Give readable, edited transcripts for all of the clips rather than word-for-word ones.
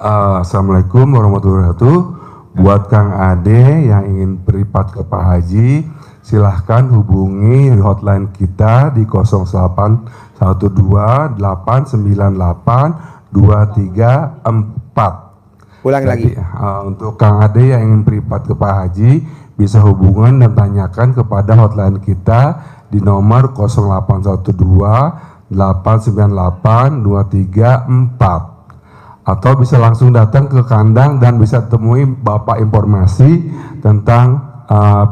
Assalamualaikum warahmatullahi wabarakatuh. Buat Kang Ade yang ingin beripat ke Pak Haji, silahkan hubungi hotline kita di 0812898234. Ulang lagi. Untuk Kang Ade yang ingin beripat ke Pak Haji, bisa hubungan dan tanyakan kepada hotline kita di nomor 0812898234. Atau bisa langsung datang ke kandang dan bisa temui Bapak informasi tentang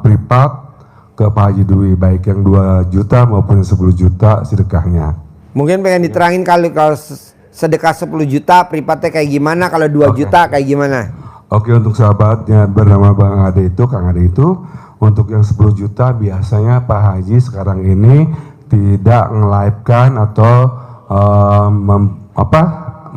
pripat ke Pak Haji Dwi, baik yang 2 juta maupun yang 10 juta sedekahnya. Mungkin pengen diterangin kalau sedekah 10 juta pripatnya kayak gimana, kalau 2 juta kayak gimana? Oke, untuk sahabatnya bernama Bang Ade itu, Kang Ade itu, untuk yang 10 juta biasanya Pak Haji sekarang ini tidak nge-live-kan atau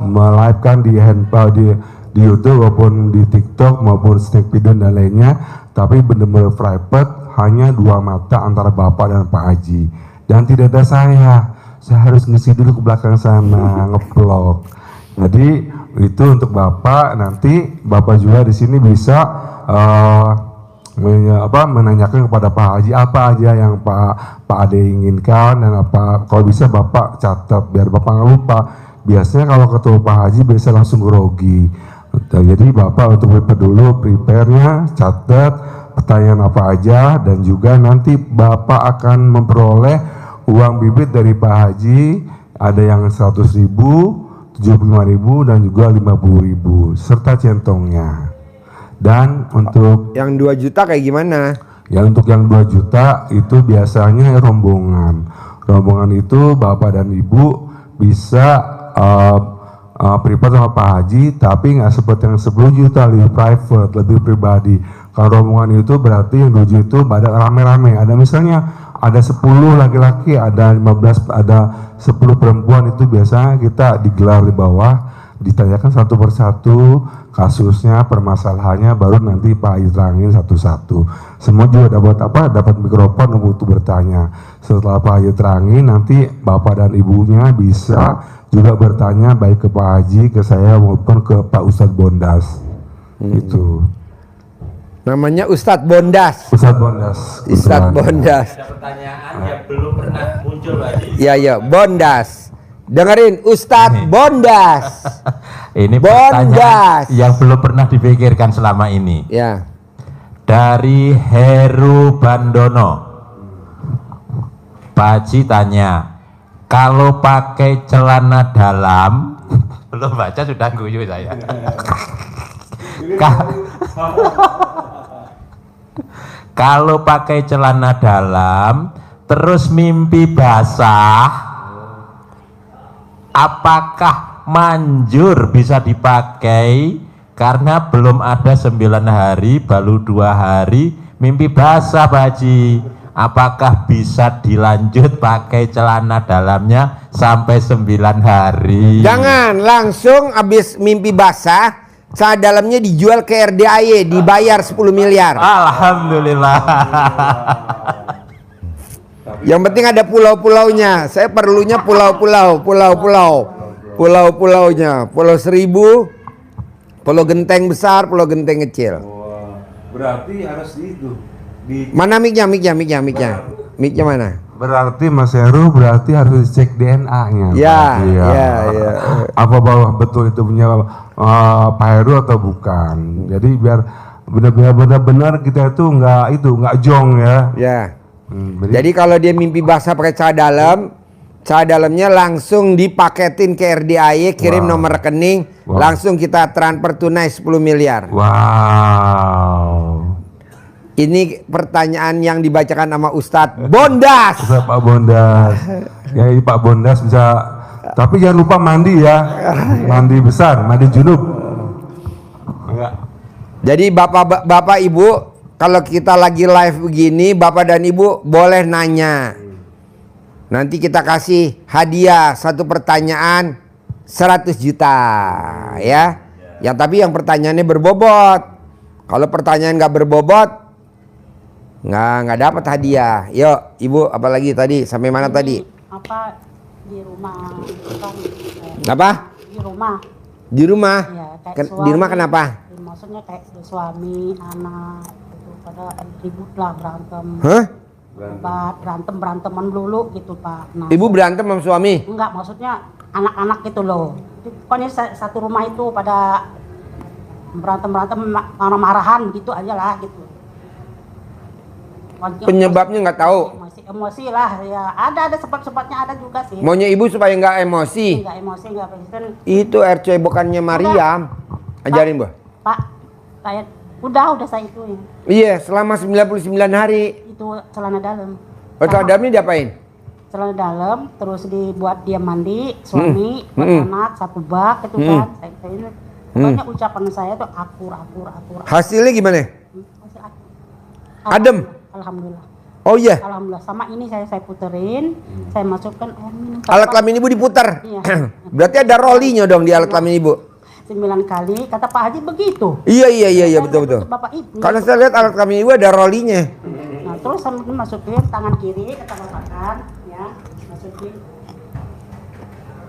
melive-kan di handphone di YouTube maupun di TikTok maupun Snack Video dan lainnya, tapi benar-benar private, hanya 2 mata antara Bapak dan Pak Haji, dan tidak ada saya harus ngisi dulu ke belakang sana ngevlog. Jadi itu untuk Bapak, nanti Bapak juga di sini bisa menanyakan kepada Pak Haji apa aja yang Pak Ade inginkan, dan apa kalau bisa Bapak catat biar Bapak nggak lupa. Biasanya kalau ketemu Pak Haji biasa langsung grogi. Jadi Bapak untuk prepare-nya, catat pertanyaan apa aja, dan juga nanti Bapak akan memperoleh uang bibit dari Pak Haji, ada yang 100.000, 75.000 dan juga 50.000 serta centongnya. Dan untuk yang 2 juta kayak gimana? Ya, untuk yang 2 juta itu biasanya rombongan. Rombongan itu Bapak dan Ibu bisa privat sama Pak Haji, tapi nggak seperti yang 10 juta, lebih private, lebih pribadi. Kalau rombongan itu berarti yang 2 juta itu pada rame-rame. Ada misalnya ada 10 laki-laki, ada 15, ada 10 perempuan, itu biasanya kita digelar di bawah, ditanyakan satu persatu kasusnya, permasalahannya, baru nanti Pak Haji terangin satu-satu. Semua juga dapat mikrofon untuk bertanya. Setelah Pak Haji terangin, nanti Bapak dan Ibunya bisa juga bertanya baik ke Pak Haji, ke saya maupun ke Pak Ustadz Bondas. Itu namanya Ustadz Bondas. Ustadz Bondas. Ustadz Bondas. Ada pertanyaan yang belum pernah muncul lagi. Ya, Bondas. Dengerin, Ustadz Bondas. Ini Bondas pertanyaan yang belum pernah dipikirkan selama ini. Ya. Dari Heru Bandono, Pak Haji tanya, kalau pakai celana dalam, belum baca sudah guyu saya. Kalau pakai celana dalam, terus mimpi basah, apakah manjur bisa dipakai? Karena belum ada 9 hari, baru 2 hari mimpi basah, Pak Haji. Apakah bisa dilanjut pakai celana dalamnya sampai 9 hari? Jangan langsung habis mimpi basah, celana dalamnya dijual ke RDAY, dibayar 10 miliar. Alhamdulillah. Yang penting ada pulau-pulaunya. Saya perlunya pulau-pulaunya. Pulau Seribu, pulau genteng besar, pulau genteng kecil. Wah, berarti harus itu. Mana mic-nya mana? Berarti Mas Heru berarti harus cek DNA-nya. Ya. Apa bahwa betul itu punya Pak Heru atau bukan. Jadi biar benar-benar kita itu nggak jong ya. Ya. Jadi kalau dia mimpi basah pakai celana dalamnya langsung dipaketin ke RDAY, kirim nomor rekening, langsung kita transfer tunai 10 miliar. Wow. Ini pertanyaan yang dibacakan sama Ustadz Bondas. Ustadz Pak Bondas. Ya, Pak Bondas bisa, tapi jangan lupa mandi ya. Mandi besar, mandi junub. Enggak. Jadi Bapak Ibu, kalau kita lagi live begini, Bapak dan Ibu boleh nanya. Nanti kita kasih hadiah satu pertanyaan 100 juta ya. Ya tapi yang pertanyaannya berbobot. Kalau pertanyaan nggak berbobot, nggak dapat hadiah. Yuk Ibu, apalagi tadi sampai mana tadi? Apa di rumah? Apa? Di rumah. Di rumah? Ya, kayak Di rumah kenapa? Maksudnya kayak suami, anak, gitu, pada ribut lah, berantem. Hah? Beranteman dulu gitu Pak. Nah, Ibu berantem sama suami? enggak, maksudnya anak-anak gitu loh. Pokoknya satu rumah itu pada berantem marah-marahan gitu aja lah gitu. Penyebabnya nggak tahu. Emosi lah ya, ada sebab-sebabnya ada juga sih. Maunya ibu supaya nggak emosi. Enggak emosi, enggak Kristen. Itu air cebokannya Mariam. Ajarin, Bu. Pak, saya udah saya itu ya. Iya, selama 99 hari. Itu celana dalam. Oh, celana dalamnya diapain? Celana dalam, terus dibuat dia mandi, suami, buat anak, satu bak itu kan. Saya ini pokoknya ucapan saya tuh akur. Hasilnya gimana? Masih akur. Adem? Alhamdulillah. Oh iya. Alhamdulillah. Sama ini saya puterin, saya masukkan air minum. Alat kelamin ibu diputar. Iya. Berarti ada rolinya dong di alat kelamin ibu. 9 kali, kata Pak Haji begitu. Iya, betul. Bapak Ibu. Karena saya lihat alat kelamin ibu ada rolinya. Nah, terus sambil masukin tangan kiri, kata Bapak kan, ya, masukin.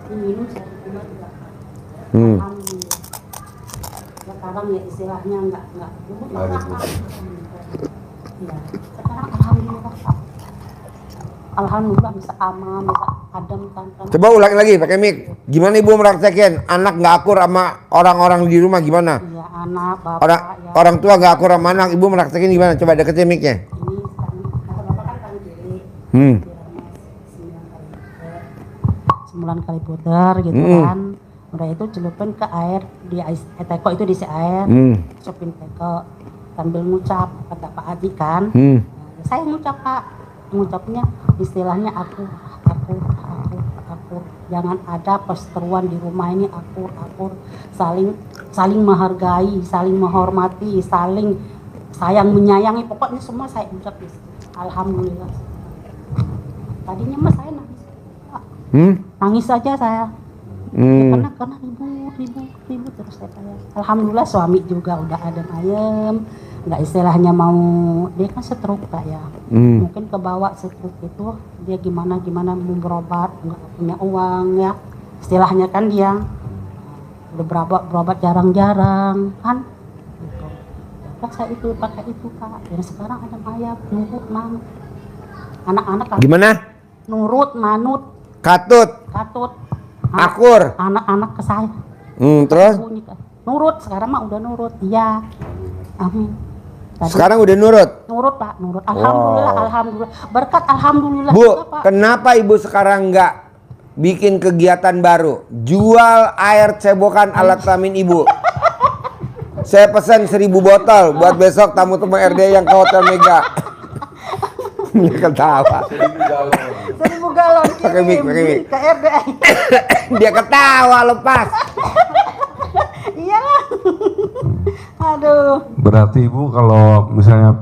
Ini minum satu bulan juga. Alhamdulillah. Sekarang ya istilahnya enggak. Ya, sekarang alhamdulillah Pak. Alhamdulillah bisa aman, bisa adem tanpa. Coba ulangi lagi pakai mic. Gimana ibu merasakan anak nggak akur sama orang-orang di rumah gimana? Iya, anak, bapak, ya. Orang tua nggak akur sama anak, ibu merasakan gimana? Coba deketin micnya. Ini kata bapak kan tangan kiri. 9 kali puter gitu kan. Udah itu celupin ke air di teko itu diisi air. Celupin teko sambil ngucap kata Pak Haji kan. Saya ngucap Pak, ngucapnya istilahnya akur. Jangan ada perseteruan di rumah ini, akur. Saling menghargai, saling menghormati, saling sayang menyayangi. Pokoknya semua saya ucap. Alhamdulillah. Tadinya mah saya nangis. Pak. Nangis saja saya. Ya, karena ribut terus saya. Alhamdulillah suami juga udah adem ayem. Nggak istilahnya mau, dia kan stroke Pak ya. Mungkin kebawa stroke itu dia gimana mau berobat, nggak punya uang ya. Istilahnya kan dia udah berobat jarang-jarang kan. Gitu. Ya, saya itu pakai itu Pak. Dan sekarang ada ayam nurut manut. Anak-anak kan Gimana? nurut manut. Katut. Akur. Anak-anak ke saya. Terus? Bunyi, nurut, sekarang mah udah nurut. Iya. Amin. Tadi, Sekarang udah nurut. nurut Pak, nurut. Alhamdulillah. Berkat alhamdulillah Bu, juga, Pak. kenapa ibu sekarang nggak bikin kegiatan baru? Jual air cebokan alat kelamin ibu. Saya pesan 1000 botol buat besok tamu-tamu RD yang ke Hotel Mega. Dia ketawa. 1000 galon Pakai mic. ke RDI. Dia ketawa lepas. Iyalah. Aduh. Berarti ibu kalau misalnya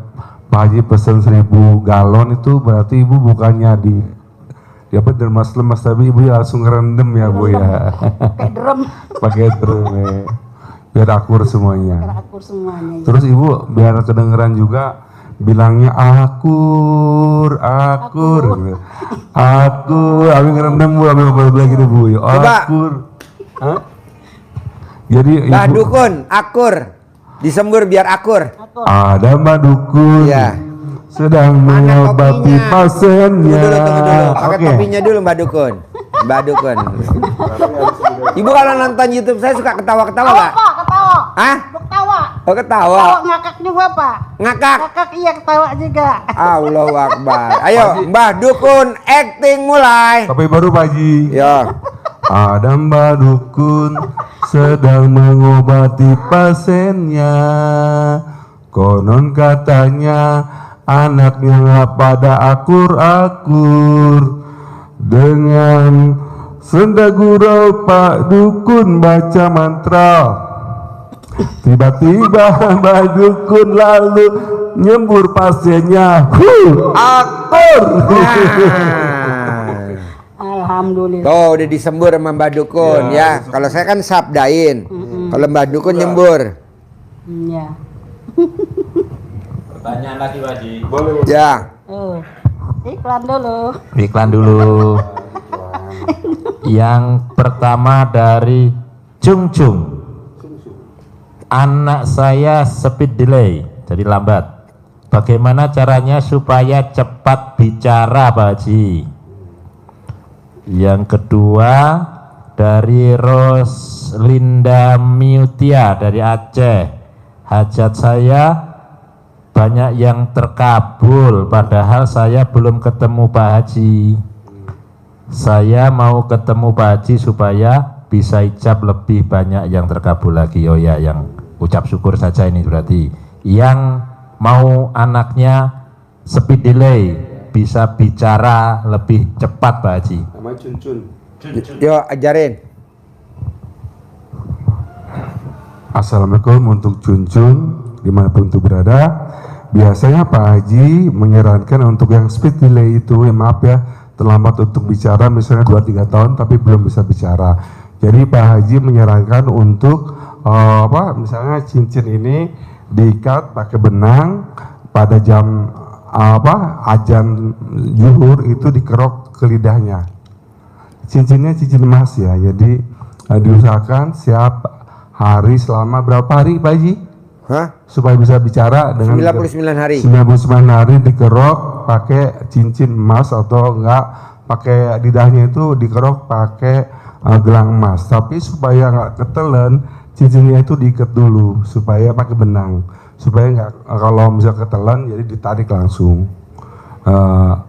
Pak Haji pesen 1000 galon itu berarti ibu bukannya di apa lemas tapi ibu langsung ngerendam ya Bu ya. Kayak drum. Pakai drum ya. Biar akur semuanya. Akur semuanya. Ya. Terus ibu biar kedengeran juga bilangnya akur. Gitu. Akur, ambil ngerendam Bu, ambil lagi gitu Bu. Akur. Hah? Jadi Mbah ibu Dukun, akur. Disembur biar akur. ada Mbak Dukun Ya. sedang mengobati pasiennya. Tunggu dulu. Pakai Oke. topinya dulu Mbak Dukun. Ibu kalau nonton YouTube saya suka ketawa-ketawa nggak? Pak, ketawa. Hah? Ketawa. Oh ketawa. Ngakak juga Pak. Ngakak. Ngakak iya ketawa juga. Allahu Akbar. Ayo Mbah Dukun acting mulai. Tapi baru Pak Haji. Ya. Ada Mbak Dukun sedang mengobati pasiennya. Konon katanya anaknya nggak pada akur-akur. Dengan senda gurau Pak Dukun baca mantra. Tiba-tiba Mbak Dukun lalu nyembur pasiennya. Akur. Alhamdulillah. Tuh udah disembur sama Mbak Dukun ya. Kalau saya kan sabdain. Kalau Mbak Dukun nyembur. Ya. Pertanyaan lagi Pak Haji. Ya. Iklan dulu. Iklan dulu. Yang pertama dari Cung Cung. Anak saya speed delay, jadi lambat. Bagaimana caranya supaya cepat bicara, Pak Haji? Yang kedua dari Roslinda Miutia dari Aceh. Hajat saya banyak yang terkabul, padahal saya belum ketemu Pak Haji. Saya mau ketemu Pak Haji supaya bisa ijab lebih banyak yang terkabul lagi. Oh ya, yang ucap syukur saja ini berarti. Yang mau anaknya speed delay, bisa bicara lebih cepat Pak Haji. Nama Cuncun. Yo ajarin. Assalamualaikum untuk Cuncun dimanapun itu berada. Biasanya Pak Haji menyarankan untuk yang speed delay itu, maaf ya, terlambat untuk bicara misalnya 2-3 tahun tapi belum bisa bicara. Jadi Pak Haji menyarankan untuk misalnya cincin ini diikat pakai benang pada jam azan zuhur itu dikerok ke lidahnya. Cincinnya cincin emas ya. Jadi diusahakan siap hari selama berapa hari Pak Haji? Hah? Supaya bisa bicara dengan 99 hari. 99 hari dikerok pakai cincin emas atau enggak pakai lidahnya itu dikerok pakai gelang emas. Tapi supaya enggak ketelen, cincinnya itu diikat dulu supaya pakai benang. Supaya enggak, kalau misal ketelen jadi ditarik langsung.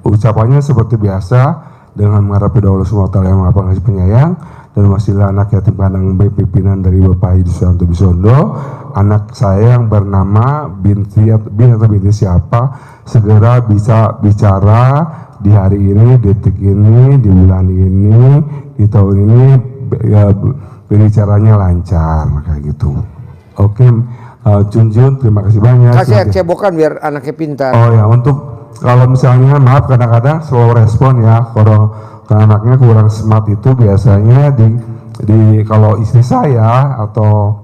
Ucapannya seperti biasa dengan mengharap Allah SWT yang Maha Pengasih Penyayang dan wasilah anak yatim piatu baik pimpinan dari Bapak Haji Suyanto Bisondo, anak saya yang bernama binti siapa segera bisa bicara di hari ini, detik ini, di bulan ini, di tahun ini, ya, berbicaranya lancar kayak gitu. Oke, Junjun, terima kasih banyak. Kasih cebokan biar anaknya pintar. Oh ya, untuk kalau misalnya maaf kadang-kadang slow respon ya, kalau anaknya kurang smart itu biasanya di kalau istri saya atau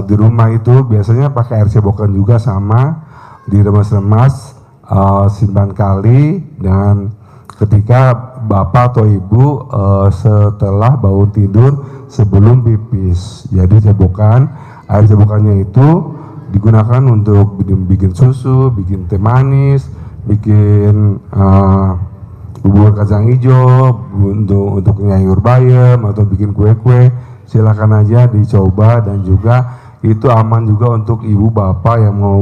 di rumah itu biasanya pakai air cebokan juga sama diremas-remas, simpan kali, dan ketika bapak atau ibu setelah bangun tidur sebelum pipis. Jadi air cebokannya itu digunakan untuk bikin susu, bikin teh manis, bikin bubur kacang hijau, untuk nyayur bayam atau bikin kue-kue. Silakan aja dicoba, dan juga itu aman juga untuk ibu bapak yang mau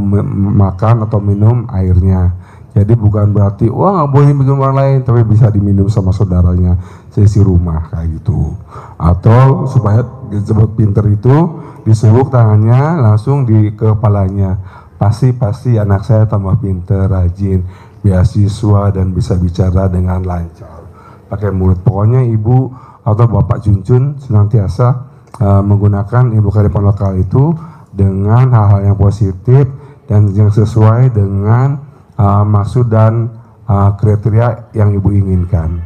makan atau minum airnya. Jadi bukan berarti wah nggak boleh minum orang lain, tapi bisa diminum sama saudaranya sesi rumah kayak gitu. Atau supaya disebut pinter itu disuruh tangannya langsung di kepalanya. Pasti anak saya tambah pinter, rajin, beasiswa, dan bisa bicara dengan lancar pakai mulut. Pokoknya ibu atau bapak Cuncun senantiasa menggunakan ilmu kearifan lokal itu dengan hal-hal yang positif dan yang sesuai dengan maksud dan kriteria yang ibu inginkan.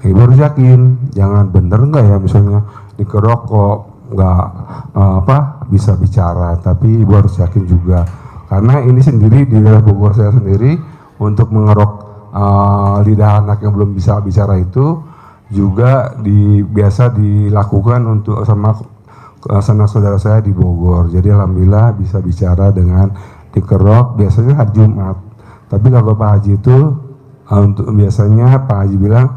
Ibu harus yakin, jangan bener nggak ya misalnya dikerok kok nggak bisa bicara, tapi ibu harus yakin juga. Karena ini sendiri di daerah Bogor saya sendiri untuk mengerok lidah anak yang belum bisa bicara itu juga biasa dilakukan untuk sama sanak saudara saya di Bogor. Jadi alhamdulillah bisa bicara dengan dikerok biasanya hari Jumat. Tapi kalau Pak Haji itu untuk biasanya Pak Haji bilang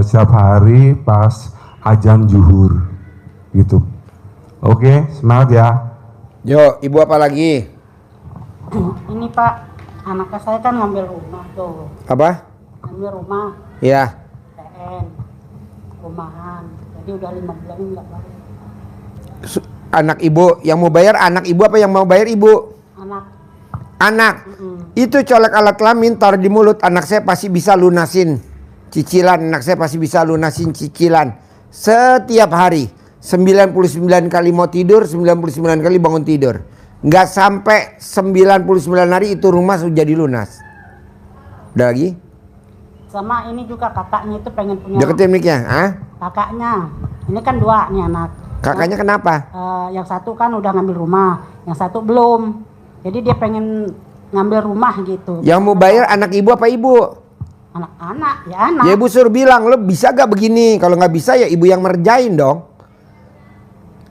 setiap hari pas azan zuhur gitu. Oke, semangat ya. Yo, ibu apa lagi? Ini Pak, anak saya kan ngambil rumah tuh. Apa? Ngambil rumah, Ya. PN, rumahan. Jadi udah 5 bulan ini nggak bayar. Anak ibu yang mau bayar, anak ibu apa yang mau bayar ibu? Anak. Itu colek alat kelamin taruh di mulut, anak saya pasti bisa lunasin cicilan. Anak saya pasti bisa lunasin cicilan setiap hari. 99 kali mau tidur, 99 kali bangun tidur. Nggak sampai 99 hari itu rumah sudah jadi lunas. Udah lagi? Sama ini juga kakaknya itu pengen punya. Deketin mic-nya, ah? Kakaknya, ini kan 2 nih anak. Kakaknya kenapa? Yang satu kan udah ngambil rumah, yang satu belum. Jadi dia pengen ngambil rumah gitu. Yang mau bayar anak ibu apa ibu? Anak-anak, ya anak. Ya ibu suruh bilang, lo bisa gak begini? Kalau nggak bisa ya ibu yang merjain dong.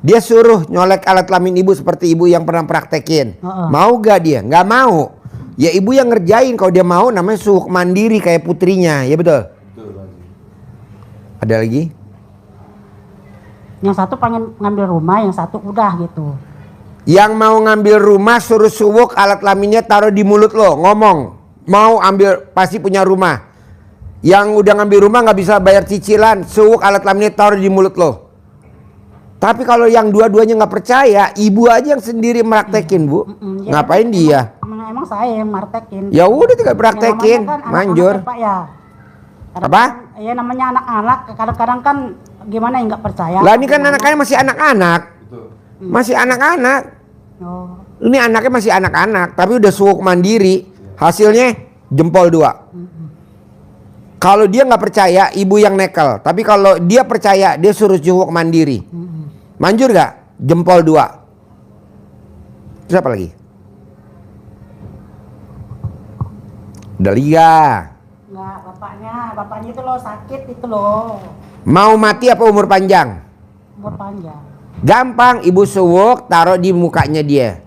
Dia suruh nyolek alat kelamin ibu seperti ibu yang pernah praktekin. Mau gak dia? Nggak mau. Ya ibu yang ngerjain. Kalau dia mau namanya suhuk mandiri kayak putrinya. Ya betul? Ada lagi? Yang satu pengen ngambil rumah, yang satu udah gitu. Yang mau ngambil rumah suruh suwuk alat kelaminnya taruh di mulut lo. Ngomong. Mau ambil pasti punya rumah. Yang udah ngambil rumah nggak bisa bayar cicilan. Suwuk alat kelaminnya taruh di mulut lo. Tapi kalau yang dua-duanya nggak percaya, ibu aja yang sendiri meraktekin, Bu. Ya, Ngapain dia? Emang saya yang martekin. Ya udah tinggal praktekin, Kan manjur. anak-anak, Pak, ya. Apa? Ya namanya anak-anak, kadang-kadang kan gimana yang nggak percaya. Lah ini kan anak-anaknya masih anak-anak. Masih anak-anak. Oh. Ini anaknya masih anak-anak, tapi udah suwuk mandiri. Hasilnya jempol 2. Kalau dia nggak percaya, ibu yang nekel. Tapi kalau dia percaya, dia suruh suwuk mandiri. Manjur gak? Jempol 2. Terus apa lagi? Udah liga. Enggak, bapaknya itu loh sakit itu loh. Mau mati apa umur panjang? Umur panjang. Gampang, ibu suwuk taruh di mukanya dia.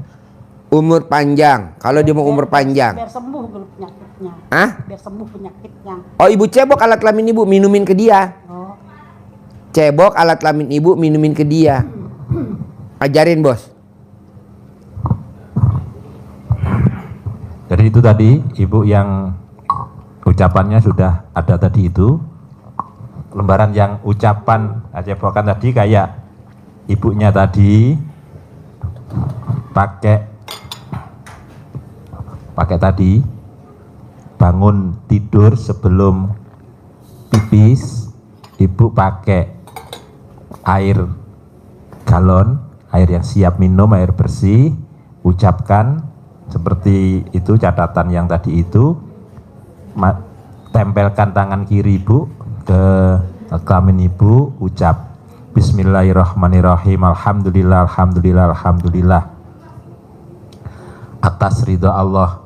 Umur panjang. Kalau dia mau umur panjang. Biar sembuh dulu penyakitnya. Hah? Biar sembuh penyakitnya. Oh, ibu cebok alat kelamin ibu, minumin ke dia. Oh. Cebok alat kelamin ibu, minumin ke dia. Ajarin, Bos. Jadi itu tadi ibu yang ucapannya sudah ada tadi itu. Lembaran yang ucapan cebokan tadi kayak ibunya tadi pakai tadi bangun tidur sebelum pipis, ibu pakai air galon, air yang siap minum, air bersih, ucapkan seperti itu catatan yang tadi itu, tempelkan tangan kiri ibu ke kelamin ibu, ucap Bismillahirrahmanirrahim, Alhamdulillah, Alhamdulillah, Alhamdulillah, atas ridho Allah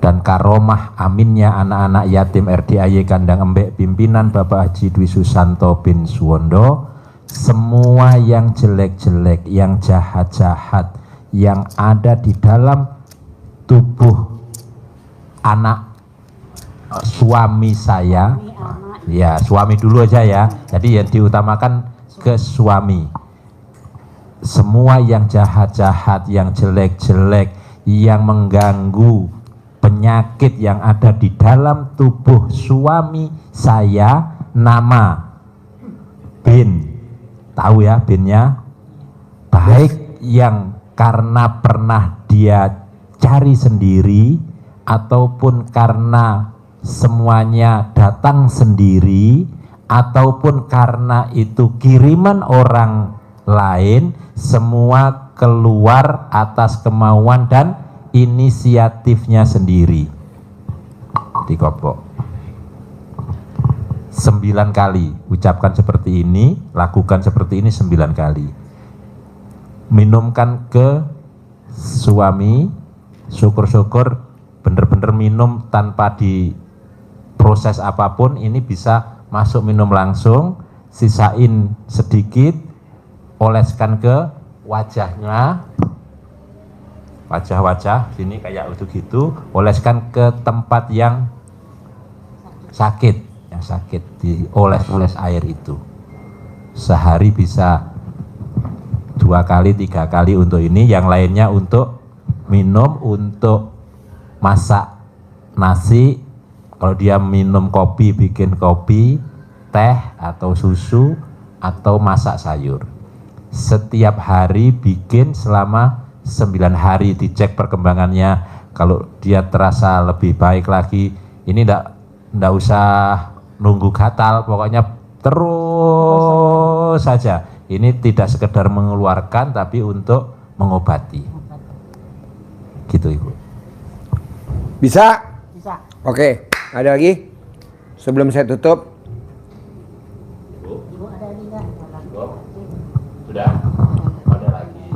dan karomah aminnya anak-anak yatim RDAY Kandang Embek pimpinan Bapak Haji Dwi Susanto bin Suwondo, semua yang jelek-jelek, yang jahat-jahat yang ada di dalam tubuh anak suami saya, ya suami dulu aja ya, jadi yang diutamakan ke suami. Semua yang jahat-jahat, yang jelek-jelek, yang mengganggu penyakit yang ada di dalam tubuh suami saya, nama bin, tahu ya binnya, baik yang karena pernah dia cari sendiri ataupun karena semuanya datang sendiri ataupun karena itu kiriman orang lain, semua keluar atas kemauan dan inisiatifnya sendiri. Dikopok 9 kali, ucapkan seperti ini, lakukan seperti ini 9 kali. Minumkan ke suami, syukur-syukur bener-bener minum tanpa diproses apapun, ini bisa masuk minum langsung, sisain sedikit, oleskan ke wajahnya, wajah-wajah sini kayak gitu, oleskan ke tempat yang sakit, dioles-oles air itu. Sehari bisa 2 kali, 3 kali untuk ini, yang lainnya untuk minum, untuk masak nasi, kalau dia minum kopi, bikin kopi, teh atau susu, atau masak sayur. Setiap hari bikin selama 9 hari, dicek perkembangannya. Kalau dia terasa lebih baik lagi, ini ndak usah nunggu gatal, pokoknya terus saja. Ini tidak sekedar mengeluarkan, tapi untuk mengobati. Gitu Ibu. Bisa? Bisa. Oke, ada lagi? Sebelum saya tutup. Ibu ada lagi nggak? Sudah? Ada lagi.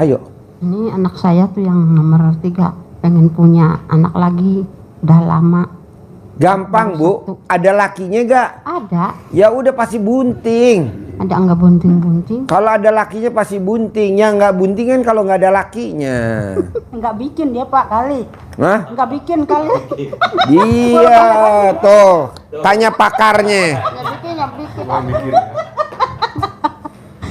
Ayo. Ini anak saya tuh yang nomor 3, pengen punya anak lagi, udah lama. Gampang, Bu. Ada lakinya gak? Ada. Ya udah pasti bunting. Ada enggak bunting-bunting? Kalau ada lakinya pasti bunting. Ya nggak bunting kan kalau nggak ada lakinya. Enggak bikin dia Pak kali. Hah? Enggak bikin kali. Iya, tuh. Tanya pakarnya. Yang bikin.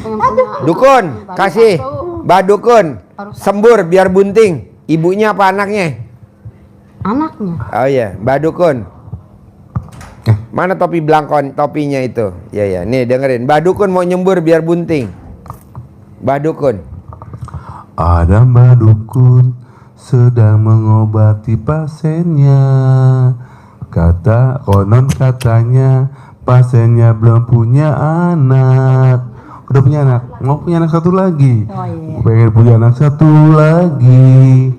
Pengen punya Dukun, baru kasih. satu. Mbak Dukun, sembur biar bunting. Ibunya apa anaknya? Anaknya. Oh iya, Mbak Dukun. Mana topi belangkon, topinya itu? Ya ya, nih dengerin. Mbak Dukun mau nyembur biar bunting. Mbak Dukun. Ada Mbak Dukun sedang mengobati pasiennya. Konon katanya pasiennya belum punya anak. Udah punya anak, mau punya anak satu lagi. Oh iya. Pengen punya anak satu lagi.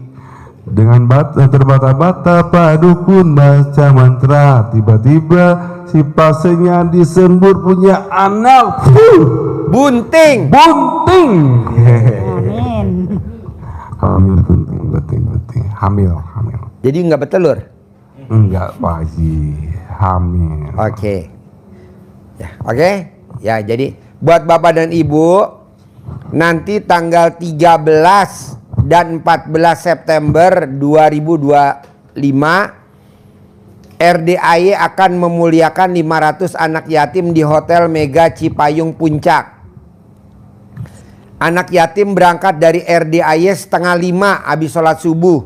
Dengan terbata-bata Pak Dukun baca mantra, tiba-tiba si pasiennya disembur punya anak. Bunting. Bunting. Amin. Hamil, bunting. Hamil. Jadi nggak bertelur? Enggak Pak Haji, hamil. Oke. Ya, oke. Ya, jadi buat Bapak dan Ibu nanti tanggal 13 dan 14 September 2025 RDAY akan memuliakan 500 anak yatim di Hotel Mega Cipayung Puncak. Anak yatim berangkat dari RDAY setengah 5 habis sholat subuh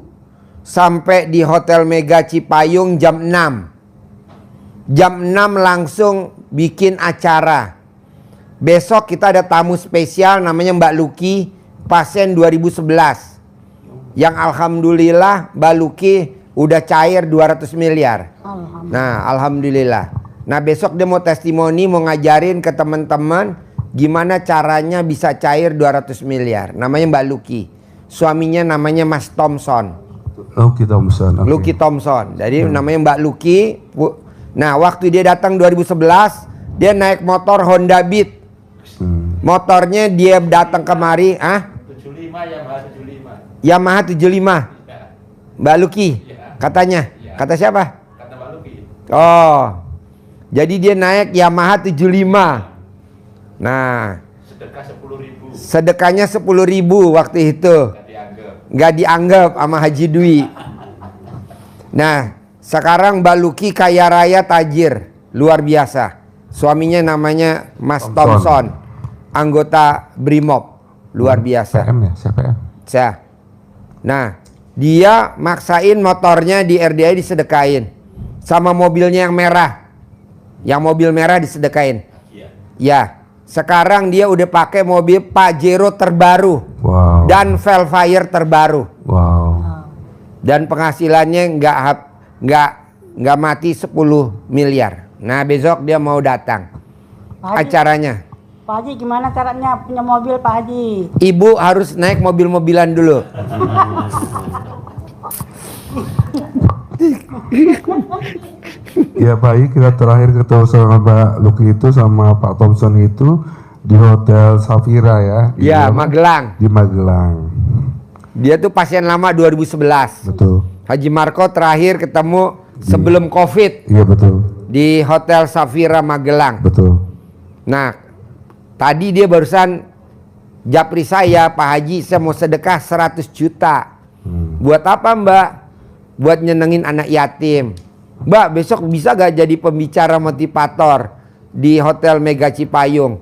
sampai di Hotel Mega Cipayung jam 6. Jam 6 langsung bikin acara. Besok kita ada tamu spesial namanya Mbak Luki, pasien 2011. Yang alhamdulillah Mbak Luki udah cair 200 miliar. Alhamdulillah. Nah, alhamdulillah. Nah, besok dia mau testimoni, mau ngajarin ke teman-teman gimana caranya bisa cair 200 miliar. Namanya Mbak Luki. Suaminya namanya Mas Thompson. Lucky Thompson. Okay. Lucky Thompson. Jadi namanya Mbak Luki. Nah, waktu dia datang 2011, dia naik motor Honda Beat. Motornya dia datang kemari, 75 Yamaha 75. Mbak Luki katanya. Kata siapa? Kata Mbak Luki. Oh. Jadi dia naik Yamaha 75. Nah, Sedekah 10.000. sedekahnya 10.000 waktu itu. Nggak dianggap sama Haji Dwi. Nah, sekarang Mbak Luki kaya raya tajir, luar biasa. Suaminya namanya Mas Thompson, anggota Brimob, luar biasa. PM ya, CPM. Nah, dia maksain motornya di RDI disedekain, sama mobilnya yang merah. Yang mobil merah disedekain. Ya, sekarang dia udah pakai mobil Pajero terbaru. Wow. Dan Velfire terbaru. Wow. Dan penghasilannya nggak mati 10 miliar. Nah, besok dia mau datang Pak Haji, acaranya. Pak Haji gimana caranya punya mobil Pak Haji? Ibu harus naik mobil-mobilan dulu. Ya Pak, kita terakhir ketemu sama Pak Luki itu sama Pak Thompson itu di Hotel Safira ya. Ya, Magelang. Di Magelang. Dia tuh pasien lama 2011. Betul. Haji Marco terakhir ketemu sebelum Covid Iya betul. di Hotel Safira Magelang. Betul. Nah, tadi dia barusan japri saya, Pak Haji, saya mau sedekah 100 juta. Buat apa Mbak? Buat nyenengin anak yatim. Mbak, besok bisa gak jadi pembicara motivator di Hotel Mega Cipayung?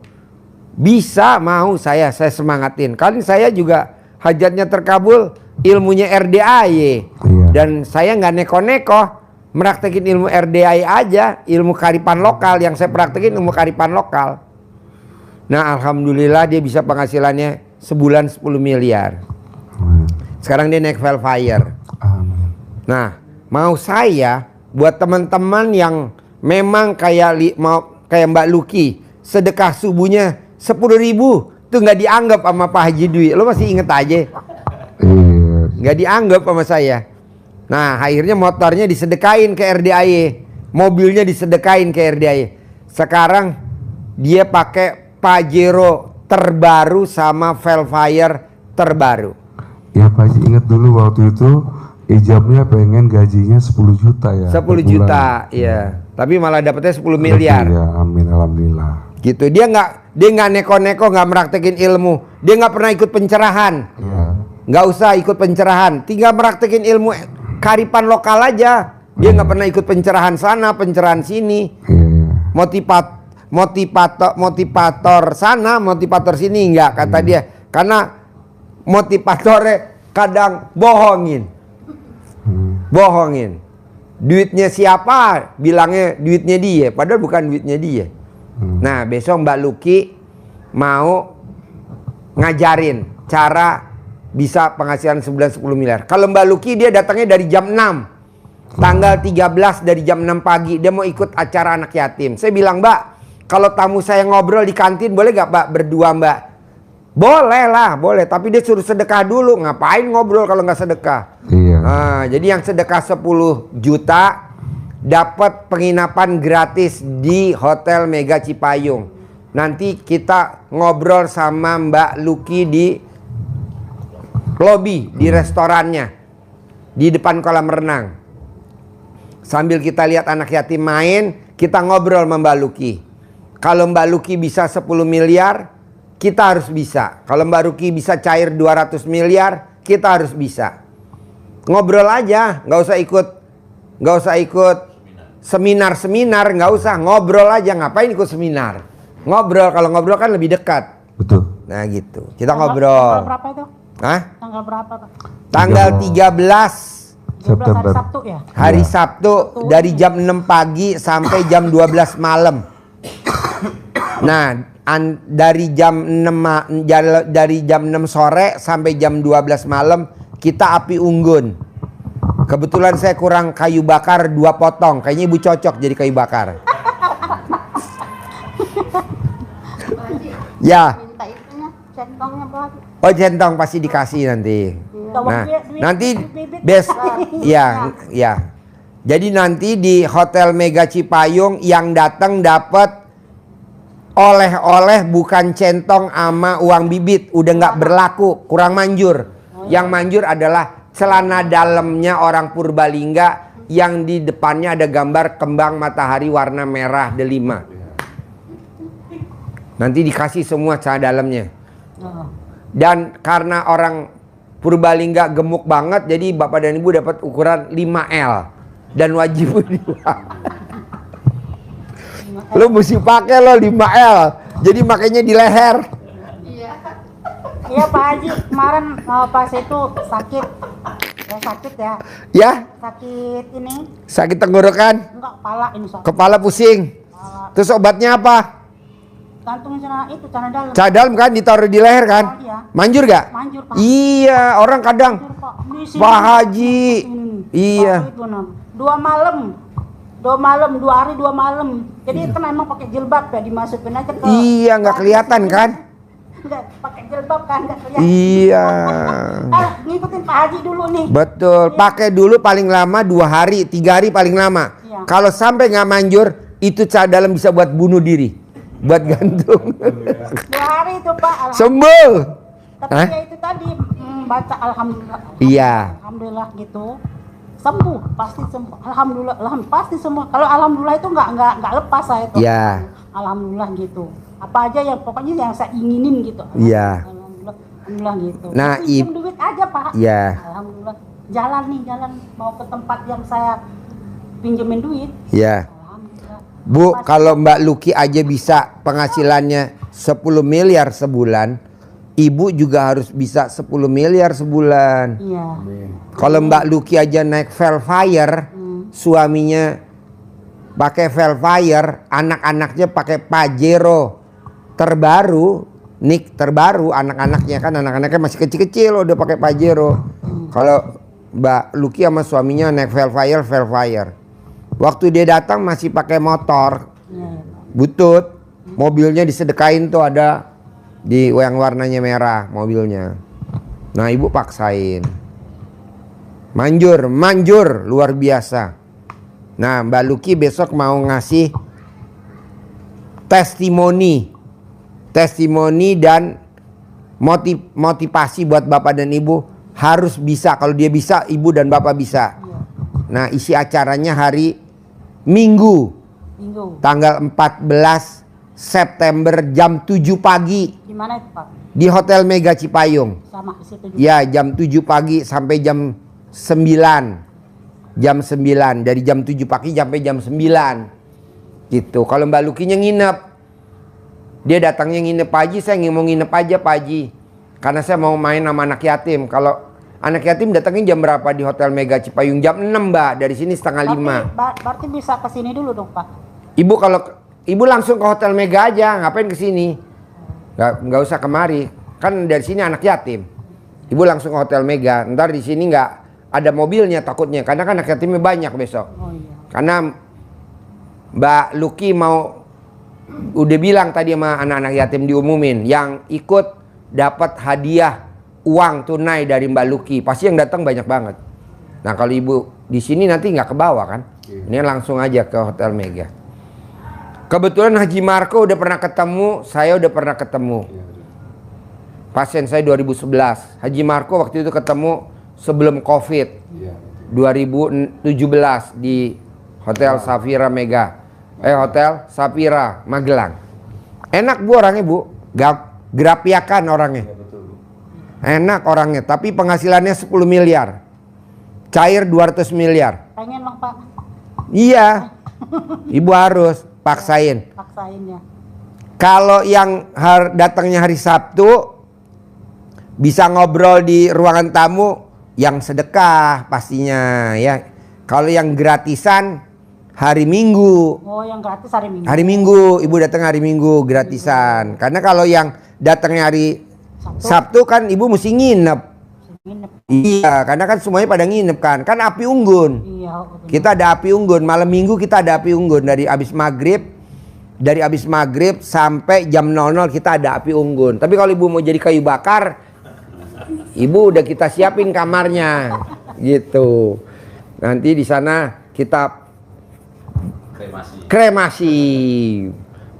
Bisa, mau saya semangatin. Kan saya juga hajatnya terkabul, ilmunya RDAY. Iya. Dan saya nggak neko-neko meraktekin ilmu RDAY aja, ilmu kearifan lokal. Yang saya praktekin ilmu kearifan lokal. Nah, alhamdulillah dia bisa penghasilannya sebulan 10 miliar. Sekarang dia naik Velfire. Amin. Nah, mau saya buat teman-teman yang memang kayak Mbak Luki, sedekah subuhnya 10.000 tuh nggak dianggap sama Pak Haji Dwi. Lo masih inget aja? Iya. Nggak dianggap sama saya. Nah, akhirnya motornya disedekain ke RDAY, mobilnya disedekain ke RDAY. Sekarang dia pakai Pajero terbaru sama Velfire terbaru. Ya Pak Haji ingat dulu waktu itu ijabnya pengen gajinya 10 juta ya. 10 per bulan. juta, iya. Tapi malah dapetnya 10 miliar. Ya, amin alhamdulillah. Gitu. Dia Dia nggak neko-neko, nggak meraktekin ilmu. Dia nggak pernah ikut pencerahan. Iya. Nggak usah ikut pencerahan. Tinggal meraktekin ilmu kearifan lokal aja. Dia nggak pernah ikut pencerahan sana, pencerahan sini. Iya. Motivator sana, motivator sini nggak, kata dia. Karena motivatornya kadang bohongin. Bohongin. Duitnya siapa? Bilangnya duitnya dia, padahal bukan duitnya dia. Nah, besok Mbak Luki mau ngajarin cara bisa penghasilan sebulan 10 miliar. Kalau Mbak Luki dia datangnya dari jam 6. Tanggal 13 dari jam 6 pagi. Dia mau ikut acara anak yatim. Saya bilang, Mbak, kalau tamu saya ngobrol di kantin boleh gak Mbak berdua Mbak? Boleh lah, boleh. Tapi dia suruh sedekah dulu. Ngapain ngobrol kalau nggak sedekah? Iya. Nah, jadi yang sedekah 10 juta dapat penginapan gratis di Hotel Mega Cipayung. Nanti kita ngobrol sama Mbak Luki di lobi, di restorannya, di depan kolam renang. Sambil kita lihat anak yatim main, kita ngobrol sama Mbak Luki. Kalau Mbak Luki bisa 10 miliar, kita harus bisa. Kalau Mbak Luki bisa cair 200 miliar, kita harus bisa. Ngobrol aja, nggak usah ikut seminar, nggak usah, ngobrol aja. Ngapain ikut seminar? Ngobrol, kalau ngobrol kan lebih dekat. Betul. Nah gitu, kita ngobrol. Tanggal berapa itu? Hah? Tanggal berapa Pak? Tanggal 13 12 hari September. Sabtu ya? hari Sabtu dari jam 6 pagi sampai jam 12 malam. Nah, dari jam 6 sore sampai jam 12 malam kita api unggun. Kebetulan saya kurang kayu bakar 2 potong. Kayaknya ibu cocok jadi kayu bakar. Ya. Minta itunya, centongnya Pak. Oh, centong pasti dikasih nanti. Nah, nanti ya. Jadi nanti di Hotel Mega Cipayung yang datang dapat oleh-oleh bukan centong sama uang bibit, udah nggak berlaku, kurang manjur. Yang manjur adalah celana dalamnya orang Purbalingga yang di depannya ada gambar kembang matahari warna merah delima. Nanti dikasih semua celana dalamnya. Dan karena orang Purbalingga gemuk banget, jadi bapak dan ibu dapat ukuran 5L dan wajib lo mesti pakai lo 5L, jadi makanya di leher. Iya Pak Haji, kemarin pas itu sakit ya, Ya, sakit ini, sakit tenggorokan, enggak kepala ini sakit. kepala pusing. Terus obatnya apa? Gantung celana dalam. Cadal kan ditaruh di leher kan? Oh, iya. Manjur gak? Manjur Pak. Iya, orang kadang Pak, di sini. Pak Haji. Iya. Pak, itu, nah. 2 hari 2 malam. Jadi kan emang pakai jilbab ya, dimasukin aja ke. Iya, nggak kelihatan kan? Enggak pakai jilbab kan, nggak kelihatan. Iya. Ngikutin Pak Haji dulu nih. Betul, pakai dulu paling lama 2 hari, 3 hari paling lama. Iya. Kalau sampai nggak manjur, itu dalam bisa buat bunuh diri, buat gantung. 2 hari itu Pak. Sembuh. Tapi Hah? ya itu tadi baca alhamdulillah. Iya. Alhamdulillah gitu. Sembuh, pasti sembuh. Alhamdulillah, pasti sembuh. Kalau alhamdulillah itu nggak lepas saya itu. Iya. Alhamdulillah gitu. Apa aja yang pokoknya yang saya inginin gitu. Iya. Alhamdulillah gitu. Nah, pinjam duit aja Pak. Iya. Alhamdulillah. Jalan mau ke tempat yang saya pinjemin duit. Iya. Alhamdulillah. Bu, kalau Mbak Luki aja bisa penghasilannya 10 miliar sebulan, ibu juga harus bisa 10 miliar sebulan. Iya. Kalau Mbak Luki aja naik Velfire, suaminya pakai Velfire, anak-anaknya pakai Pajero terbaru, Nick terbaru, anak-anaknya kan anak-anaknya masih kecil-kecil udah pakai Pajero. Kalau Mbak Luki sama suaminya naik Velfire. Waktu dia datang masih pakai motor, butut, mobilnya disedekain tuh ada di yang warnanya merah mobilnya. Nah ibu paksain. Manjur, luar biasa. Nah Mbak Luki besok mau ngasih testimoni dan motivasi buat bapak dan ibu. Harus bisa, kalau dia bisa ibu dan bapak bisa. Nah isi acaranya hari Minggu tanggal 14 September jam 7 pagi Di mana itu Pak? di Hotel Mega Cipayung. Sama di situ juga. Ya, jam 7 pagi sampai jam 9. Jam 9, dari jam 7 pagi sampai jam 9. Gitu. Kalau Mbak Lukinya nginep, dia datangnya nginep, Pak Haji, saya mau nginep aja Pak Haji. Karena saya mau main sama anak yatim. Kalau anak yatim datangnya jam berapa di Hotel Mega Cipayung? Jam 6 Mbak, dari sini setengah 5. Berarti bisa ke sini dulu dong Pak. Ibu kalau Ibu langsung ke Hotel Mega aja, ngapain ke sini? Nggak usah kemari, kan dari sini anak yatim. Ibu langsung ke Hotel Mega, ntar di sini nggak ada mobilnya takutnya, karena kan anak yatimnya banyak besok. Oh iya. Karena Mbak Luki mau udah bilang tadi sama anak-anak yatim diumumin, yang ikut dapat hadiah uang tunai dari Mbak Luki, pasti yang datang banyak banget. Nah kalau ibu di sini nanti nggak ke bawah kan, ini langsung aja ke Hotel Mega. Kebetulan Haji Marco udah pernah ketemu, saya udah pernah ketemu. Pasien saya 2011. Haji Marco waktu itu ketemu sebelum Covid. 2017 di Hotel Safira Mega. Hotel Safira Magelang. Enak Bu orangnya Bu. Gerapiakan orangnya. Enak orangnya, tapi penghasilannya 10 miliar. Cair 200 miliar. Pengen dong Pak. Iya. Ibu harus paksain. Paksain ya. Kalau yang datangnya hari Sabtu bisa ngobrol di ruangan tamu yang sedekah pastinya ya. Kalau yang gratisan hari Minggu. Oh yang gratis hari Minggu. Hari Minggu, ibu datang hari Minggu gratisan. Karena kalau yang datangnya hari Sabtu kan ibu mesti nginep. Nginep. Iya, karena kan semuanya pada nginep kan. Kan api unggun. Iya. Kita ada api unggun, malam Minggu kita ada api unggun dari abis maghrib. Dari abis maghrib sampai jam 00 kita ada api unggun. Tapi kalau ibu mau jadi kayu bakar, ibu udah kita siapin kamarnya, gitu. Nanti di sana kita kremasi,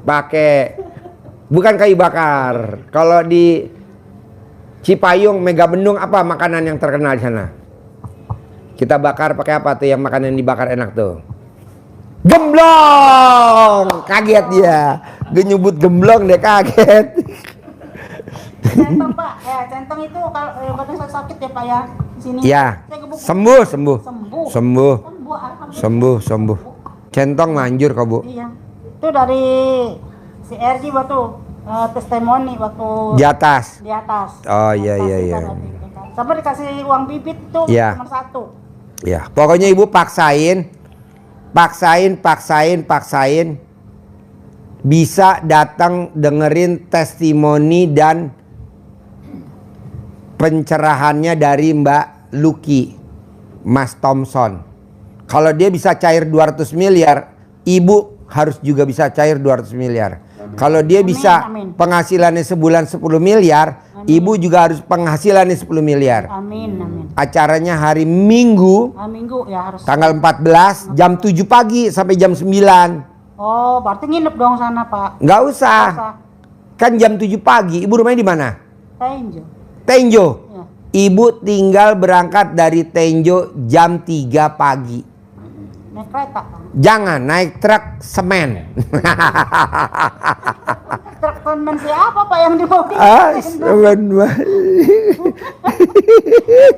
pakai bukan kayu bakar. Kalau di Cipayung, Mega Bendung apa makanan yang terkenal di sana? Kita bakar pakai apa tuh yang makanan yang dibakar enak tuh? Gemblong! Kaget dia. Gue nyebut gemblong deh kaget. Centong Pak, centong itu kalau badan saya sakit ya Pak ya. Di sini. Ya, Saya gebuk. sembuh. Sembuh. Sembuh. Centong manjur kok Bu. Iya. Itu dari si RG waktu testimoni waktu Di atas. di atas. Oh, iya. Sama dikasih uang bibit tuh Iya. nomor 1. Ya, pokoknya ibu paksain. Bisa datang dengerin testimoni dan pencerahannya dari Mbak Luki, Mas Thompson. Kalau dia bisa cair 200 miliar, ibu harus juga bisa cair 200 miliar. Kalau dia bisa amin. penghasilannya sebulan 10 miliar, ibu juga harus penghasilannya 10 miliar. Amin. Acaranya hari Minggu, Minggu ya harus. tanggal 14 jam 7 pagi sampai jam 9. Oh, berarti nginep dong sana Pak. Nggak usah. Kan jam 7 pagi. Ibu rumahnya di mana? Tenjo. Tenjo. Ya. Ibu tinggal berangkat dari Tenjo jam 3 pagi. Naik kereta Pak. Jangan naik truk semen. Truk temen siapa Pak yang di mobil? Semen.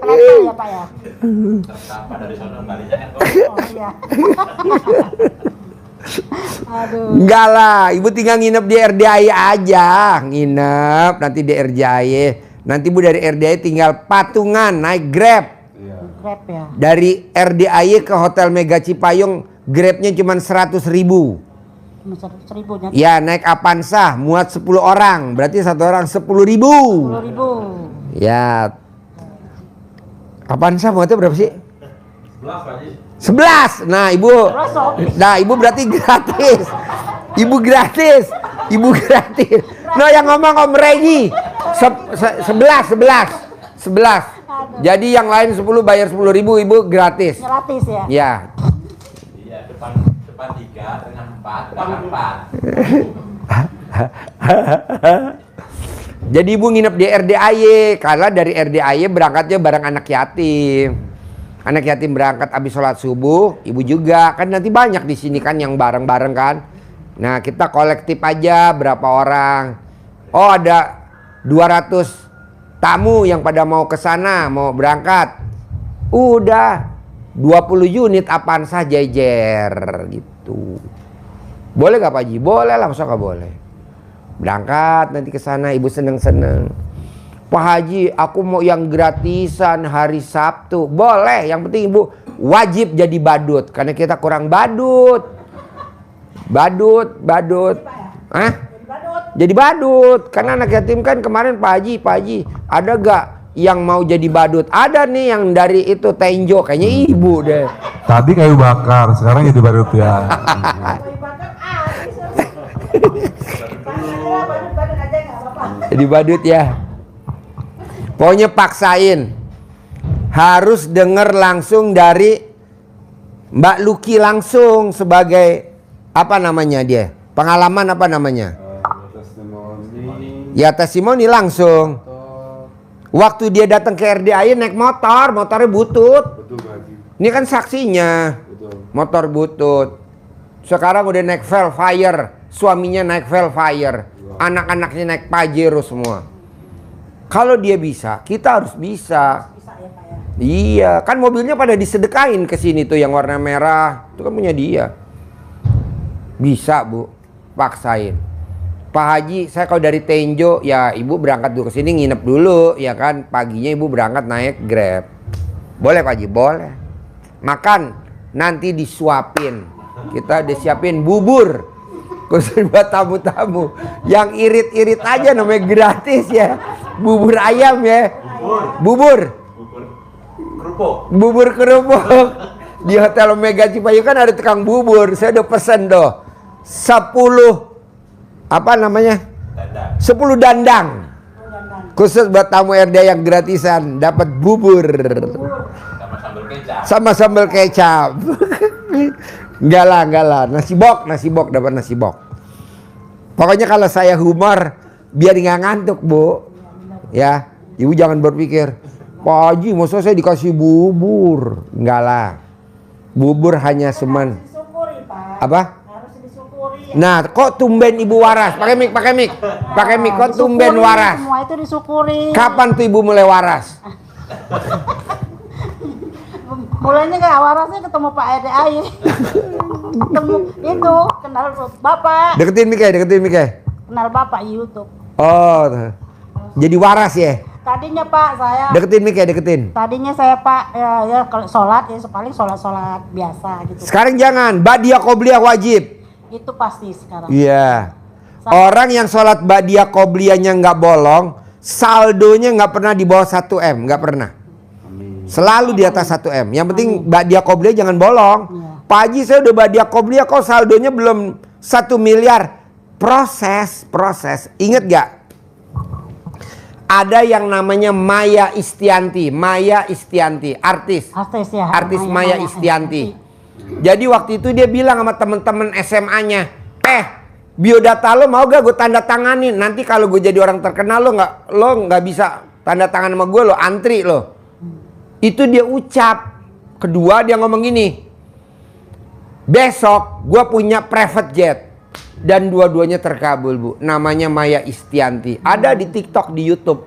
Kereta ya Pak ya. Apa dari sana balinya kan? Oh iya. Aduh. Enggak lah, ibu tinggal nginep di RDAI aja. Nginep nanti di RDAI. Nanti ibu dari RDAI tinggal patungan naik Grab. Grab ya. Dari RDAI ke Hotel Mega Cipayung, Grabnya cuma 100.000. Cuma 100.000 nya. Ya, naik Avanza muat 10 orang, berarti satu orang 10.000. 10.000. Ya. Avanza muatnya berapa sih? 11. 11 Pak. Nah, ibu berarti gratis. Ibu gratis. No, yang ngomong Om Regi. 11. Jadi yang lain 10 bayar 10.000, ibu gratis. Gratis ya. Ya. Iya, depan 3, tengah 4, belakang 4. Jadi ibu nginep di RDAY, karena dari RDAY berangkatnya bareng anak yatim. Anak yatim berangkat habis sholat subuh, ibu juga. Kan nanti banyak di sini kan yang bareng-bareng kan. Nah, kita kolektif aja berapa orang. Oh, ada 200 tamu yang pada mau ke sana, mau berangkat. Udah 20 unit Avanza jejer gitu. Boleh gak Pak Haji? Boleh lah, masa gak boleh. Berangkat nanti ke sana, ibu seneng-seneng. Pak Haji, aku mau yang gratisan hari Sabtu. Boleh, yang penting ibu wajib jadi badut. Karena kita kurang badut. Badut. Hah? Jadi badut. Karena anak yatim kan kemarin Pak Haji, ada gak yang mau jadi badut? Ada nih yang dari itu Tenjo, kayaknya ibu deh. Tadi kayu bakar, sekarang jadi badut ya. Jadi badut ya. Pokoknya paksain. Harus denger langsung dari Mbak Luki langsung sebagai apa namanya dia? Pengalaman apa namanya? Ya testimoni langsung. Waktu dia datang ke RDAI naik motornya butut. Ini kan saksinya. Motor butut. Sekarang udah naik Velfire, suaminya naik Velfire, anak-anaknya naik Pajero semua. Kalau dia bisa, kita harus bisa. Iya, kan mobilnya pada disedekain ke sini tuh yang warna merah, itu kan punya dia. Bisa Bu, paksain. Pak Haji, saya kalau dari Tenjo, ya ibu berangkat dulu ke sini nginep dulu, ya kan. Paginya ibu berangkat naik Grab. Boleh Pak Haji, boleh. Makan, nanti disuapin. Kita disiapin bubur khusus buat tamu-tamu. Yang irit-irit aja namanya gratis ya. Bubur ayam ya. Bubur kerupuk. Di Hotel Omega Cipayu kan ada tukang bubur. Saya udah pesen 10 apa namanya? 10 dandang. Khusus buat tamu RD yang gratisan dapat bubur. Sama sambal kecap. Enggak lah. Nasi bok dapat nasi bok. Pokoknya kalau saya humor biar nggak ngantuk Bu. Ya, ibu jangan berpikir, Pak Haji masa saya dikasih bubur. Enggak lah. Bubur hanya semen. Apa? Nah, kok tumben ibu waras? Pakai mic. Kok tumben waras? Semua itu disyukuri. Kapan tuh ibu mulai waras? Mulainya kayak warasnya ketemu Pak RDAI. Ketemu itu, kenal Bapak. Deketin mic. Kenal Bapak di YouTube. Oh, jadi waras ya? Tadinya Pak saya. Deketin. Tadinya saya Pak ya kalau sholat ya paling sholat biasa gitu. Sekarang jangan, badiah qobliyah wajib. Itu pasti sekarang. Iya. Orang yang sholat badiah qobliyahnya nggak bolong, saldonya nggak pernah di bawah 1 M, nggak pernah. Selalu di atas 1 M. Yang penting badiah qobliyah jangan bolong. Iya. Pak Haji saya udah badiah qobliyah kok saldonya belum 1 miliar. Proses. Ingat gak? Ada yang namanya Maya Istianti, artis ya. Maya Istianti. Jadi waktu itu dia bilang sama temen-temen SMA-nya, biodata lo mau gak gue tanda tanganin? Nanti kalau gue jadi orang terkenal lo nggak bisa tanda tangan sama gue, lo antri lo. Itu dia ucap. Kedua dia ngomong gini, besok gue punya private jet. Dan dua-duanya terkabul Bu. Namanya Maya Istianti. Ada di TikTok, di YouTube.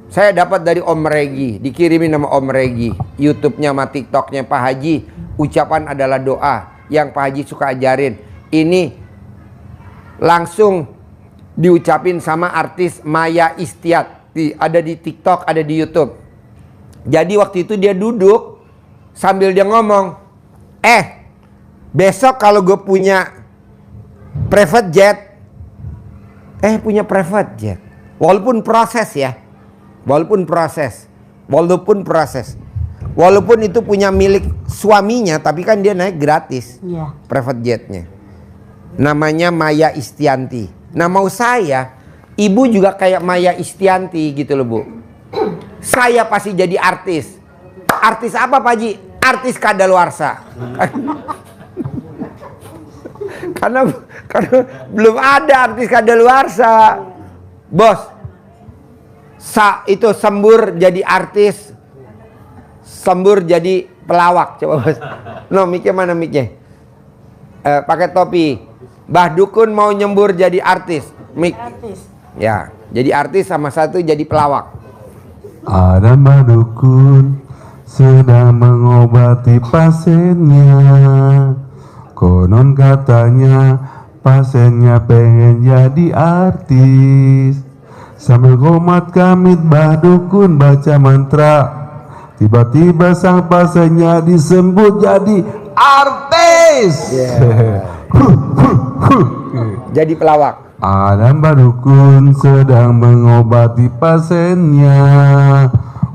Saya dapat dari Om Regi. Dikirimin sama Om Regi. YouTube-nya sama TikTok-nya Pak Haji. Ucapan adalah doa. Yang Pak Haji suka ajarin. Ini langsung diucapin sama artis Maya Istianti. Ada di TikTok, ada di YouTube. Jadi waktu itu dia duduk. Sambil dia ngomong. Besok kalau gue punya private jet, punya private jet. Walaupun proses ya, walaupun itu punya milik suaminya, tapi kan dia naik gratis, private jetnya. Namanya Maya Istianti. Nah mau saya, ibu juga kayak Maya Istianti gitu loh Bu. Saya pasti jadi artis. Artis apa Pak Haji? Artis kadaluarsa. Karena belum ada artis kadaluarsa. Bos. Itu Sembur jadi artis. Sembur jadi pelawak. Coba Bos. No, mic-nya mana mic-nya? Pakai topi. Mbah Dukun mau nyembur jadi artis. Artis. Ya, jadi artis sama satu jadi pelawak. Ada Mbah Dukun sedang mengobati pasiennya. Konon katanya pasiennya pengen jadi artis. Sambil komat kamit Mbah Dukun baca mantra, tiba-tiba sang pasiennya disebut jadi artis. Jadi pelawak. Ada Mbah Dukun sedang mengobati pasiennya.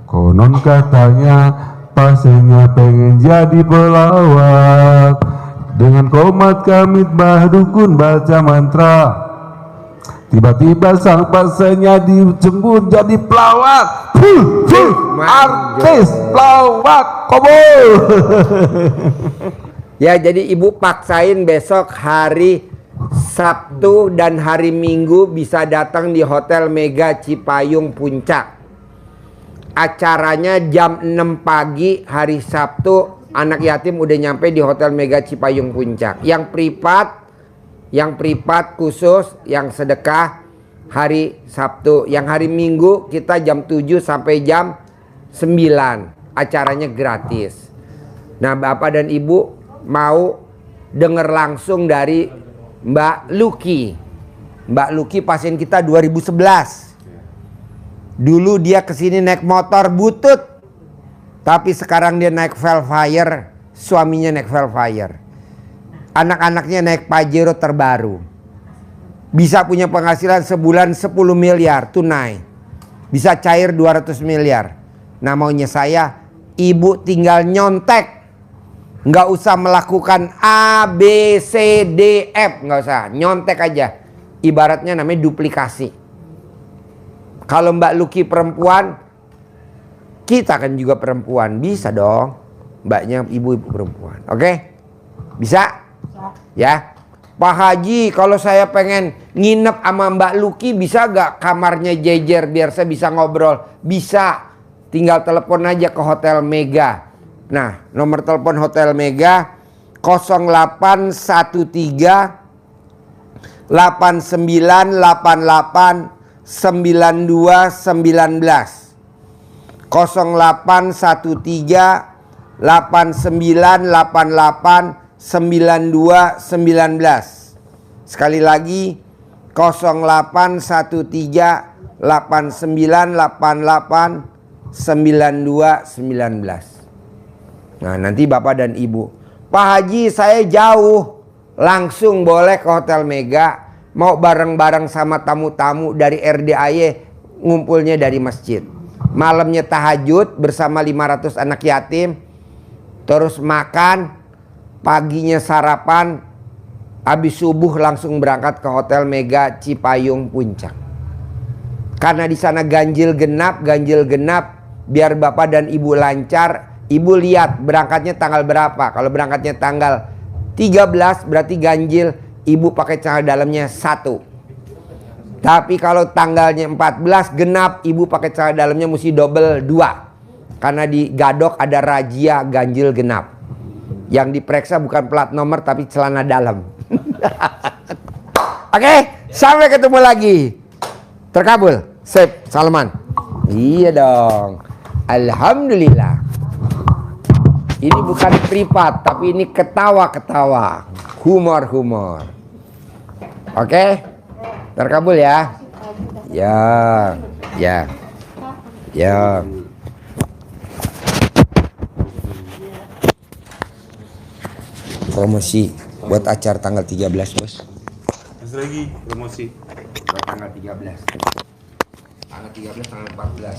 Konon katanya pasiennya pengen jadi pelawak. Dengan komat kamit Mbah Dukun baca mantra, tiba-tiba sang pasiennya dijemput jadi pelawak. Artis pelawak kobol. Ya, jadi ibu paksain besok hari Sabtu dan hari Minggu bisa datang di Hotel Mega Cipayung Puncak. Acaranya jam 6 pagi hari Sabtu. Anak yatim udah nyampe di Hotel Mega Cipayung Puncak. Yang privat khusus, yang sedekah hari Sabtu. Yang hari Minggu kita jam 7 sampai jam 9. Acaranya gratis. Nah, Bapak dan Ibu mau dengar langsung dari Mbak Luki. Mbak Luki pasien kita 2011. Dulu dia kesini naik motor butut. Tapi sekarang dia naik Velfire, suaminya naik Velfire. Anak-anaknya naik Pajero terbaru. Bisa punya penghasilan sebulan 10 miliar tunai. Bisa cair 200 miliar. Nah, maunya saya, ibu tinggal nyontek. Nggak usah melakukan A, B, C, D, F. Nggak usah, nyontek aja. Ibaratnya namanya duplikasi. Kalau Mbak Luki perempuan, kita kan juga perempuan, bisa dong. Mbaknya ibu-ibu perempuan, oke? Bisa? Ya. Pak Haji, kalau saya pengen nginep sama Mbak Luki, bisa gak kamarnya jejer biar saya bisa ngobrol? Bisa. Tinggal telepon aja ke Hotel Mega. Nah, nomor telepon Hotel Mega 0813 8988 9219. 0813 8988 9219. Sekali lagi 0813 8988 9219. Nah, nanti Bapak dan Ibu, Pak Haji saya jauh, langsung boleh ke Hotel Mega. Mau bareng-bareng sama tamu-tamu dari RDAY, ngumpulnya dari masjid. Malamnya tahajud bersama 500 anak yatim. Terus makan, paginya sarapan, habis subuh langsung berangkat ke Hotel Mega Cipayung Puncak. Karena di sana ganjil genap, biar Bapak dan Ibu lancar. Ibu lihat berangkatnya tanggal berapa. Kalau berangkatnya tanggal 13 berarti ganjil, Ibu pakai celana dalamnya 1. Tapi kalau tanggalnya 14 genap, Ibu pakai celana dalamnya mesti double 2. Karena di Gadok ada razia ganjil genap. Yang diperiksa bukan plat nomor tapi celana dalam. Oke, sampai ketemu lagi. Terkabul. Sip, Salman. Iya dong. Alhamdulillah. Ini bukan privat, tapi ini ketawa-ketawa. Humor-humor. Oke? Terkabul ya? Ya. Promosi buat acara tanggal 13, Bos. Masih lagi promosi. Buat tanggal 13. Tanggal 13, tanggal 14.